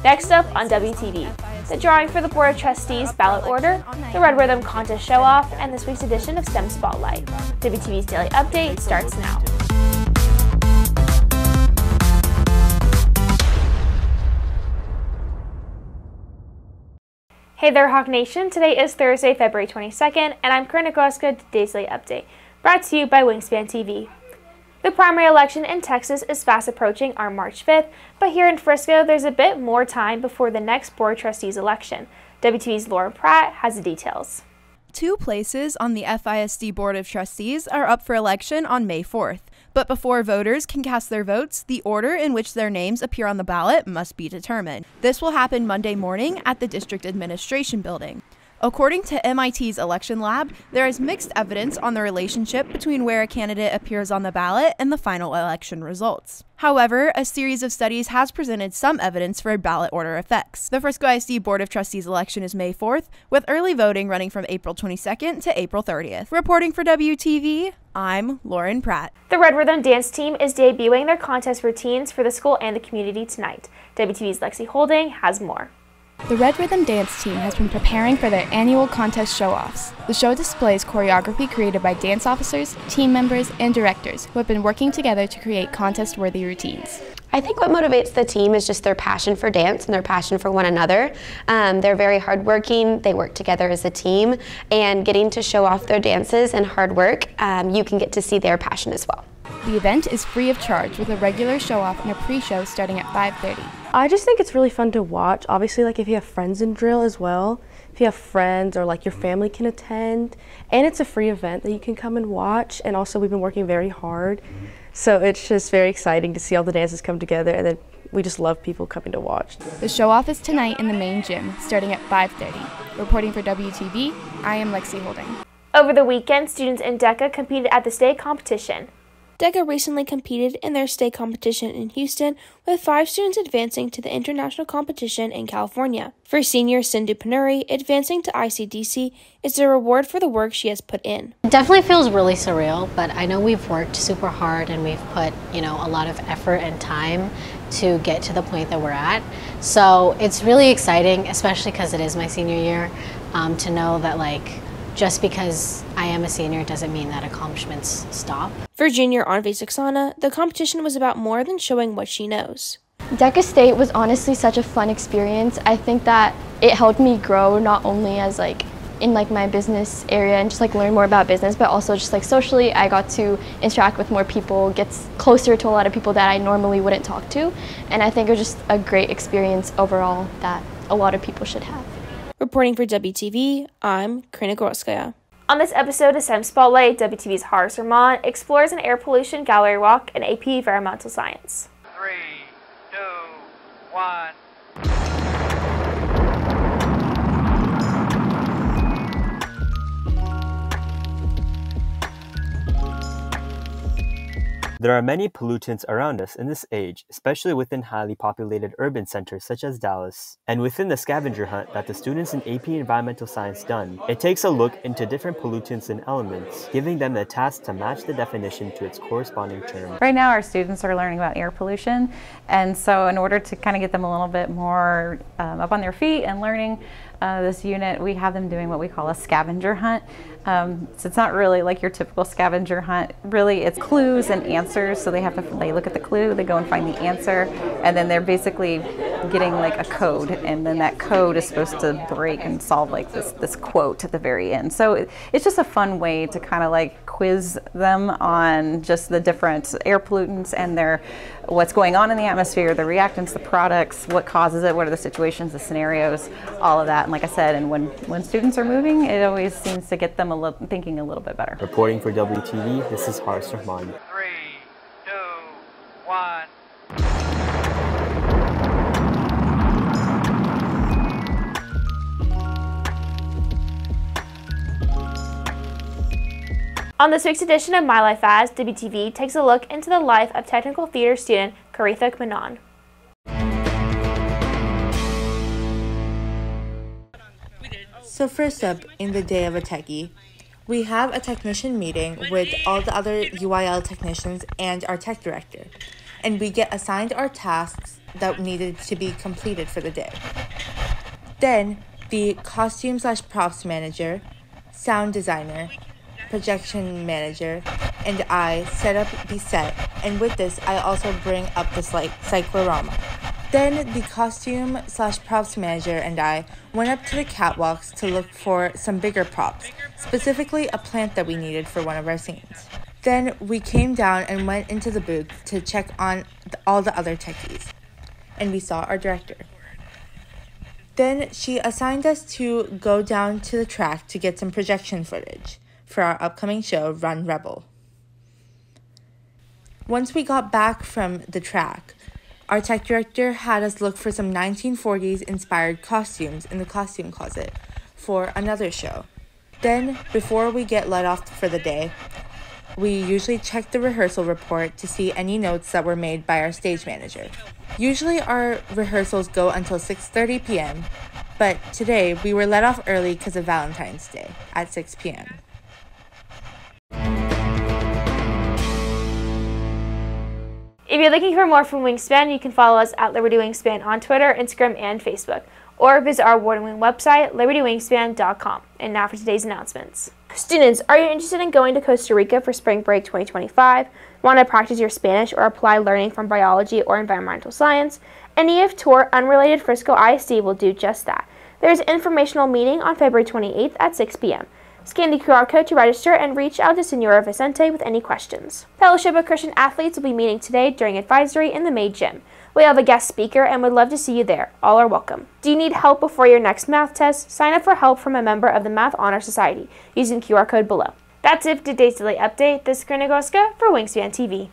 Next up on WTV, the drawing for the Board of Trustees ballot order, the Red Rhythm contest show-off, and this week's edition of STEM Spotlight. WTV's Daily Update starts now. Hey there, Hawk Nation. Today is Thursday, February 22nd, and I'm Karina with today's Daily Update, brought to you by Wingspan TV. The primary election in Texas is fast approaching on March 5th, but here in Frisco, there's a bit more time before the next Board of Trustees election. WTV's Lauren Pratt has the details. 2 places on the FISD Board of Trustees are up for election on May 4th. But before voters can cast their votes, the order in which their names appear on the ballot must be determined. This will happen Monday morning at the District Administration Building. According to MIT's election lab, there is mixed evidence on the relationship between where a candidate appears on the ballot and the final election results. However, a series of studies has presented some evidence for ballot order effects. The Frisco ISD Board of Trustees election is May 4th, with early voting running from April 22nd to April 30th. Reporting for WTV, I'm Lauren Pratt. The Red Rhythm dance team is debuting their contest routines for the school and the community tonight. WTV's Lexi Holding has more. The Red Rhythm dance team has been preparing for their annual contest show-offs. The show displays choreography created by dance officers, team members, and directors who have been working together to create contest-worthy routines. I think what motivates the team is just their passion for dance and their passion for one another. They're very hardworking, they work together as a team, and getting to show off their dances and hard work, you can get to see their passion as well. The event is free of charge with a regular show-off and a pre-show starting at 5:30. I just think it's really fun to watch. Obviously, like if you have friends in drill as well, if you have friends or like your family can attend, and it's a free event that you can come and watch. And also we've been working very hard, so it's just very exciting to see all the dances come together, and then we just love people coming to watch. The show-off is tonight in the main gym starting at 5:30. Reporting for WTV, I am Lexi Holding. Over the weekend, students in DECA competed at the state competition. DECA recently competed in their state competition in Houston, with 5 students advancing to the international competition in California. For senior Sindhu Panuri, advancing to ICDC is a reward for the work she has put in. It definitely feels really surreal, but I know we've worked super hard and we've put, a lot of effort and time to get to the point that we're at. So it's really exciting, especially because it is my senior year, to know that just because I am a senior doesn't mean that accomplishments stop. For junior Anvi Saxana, the competition was about more than showing what she knows. DECA State was honestly such a fun experience. I think that it helped me grow not only as in my business area and just learn more about business, but also just socially. I got to interact with more people, get closer to a lot of people that I normally wouldn't talk to, and I think it was just a great experience overall that a lot of people should have. Reporting for WTV, I'm Karina Grokhovskaya. On this episode of STEM Spotlight, WTV's Haris Rahman explores an air pollution gallery walk in AP Environmental Science. 3, 2, 1. There are many pollutants around us in this age, especially within highly populated urban centers such as Dallas. And within the scavenger hunt that the students in AP Environmental Science done, it takes a look into different pollutants and elements, giving them the task to match the definition to its corresponding term. Right now our students are learning about air pollution, and so in order to kind of get them a little bit more up on their feet and learning this unit, we have them doing what we call a scavenger hunt. So it's not really like your typical scavenger hunt. Really, it's clues and answers. So they look at the clue, they go and find the answer, and then they're basically getting a code, and then that code is supposed to break and solve this quote at the very end. So it's just a fun way to kind of quiz them on just the different air pollutants and what's going on in the atmosphere, the reactants, the products, what causes it, what are the situations, the scenarios, all of that. And like I said, and when students are moving, it always seems to get them thinking a little bit better. Reporting for WTV, this is Haris Rahman. 3, 2, 1. On this week's edition of My Life As, WTV takes a look into the life of technical theater student Karina Menon. So first up, in the day of a techie, we have a technician meeting with all the other UIL technicians and our tech director. And we get assigned our tasks that needed to be completed for the day. Then the costume/props manager, sound designer, projection manager, and I set up the set, and with this I also bring up the cyclorama. Then the costume/props manager and I went up to the catwalks to look for some bigger props, specifically a plant that we needed for one of our scenes. Then we came down and went into the booth to check on all the other techies, and we saw our director. Then she assigned us to go down to the track to get some projection footage for our upcoming show, Run Rebel. Once we got back from the track, our tech director had us look for some 1940s inspired costumes in the costume closet for another show. Then, before we get let off for the day, we usually check the rehearsal report to see any notes that were made by our stage manager. Usually our rehearsals go until 6:30 p.m., but today we were let off early because of Valentine's Day at 6 p.m. If you're looking for more from Wingspan, you can follow us at Liberty Wingspan on Twitter, Instagram, and Facebook, or visit our award-winning website, libertywingspan.com. And now for today's announcements. Students, are you interested in going to Costa Rica for Spring Break 2025? Want to practice your Spanish or apply learning from biology or environmental science? An EF tour unrelated Frisco ISD will do just that. There's an informational meeting on February 28th at 6 p.m. Scan the QR code to register and reach out to Senora Vicente with any questions. Fellowship of Christian Athletes will be meeting today during advisory in the main gym. We have a guest speaker and would love to see you there. All are welcome. Do you need help before your next math test? Sign up for help from a member of the Math Honor Society using QR code below. That's it for today's daily update. This is Karina for Wingspan TV.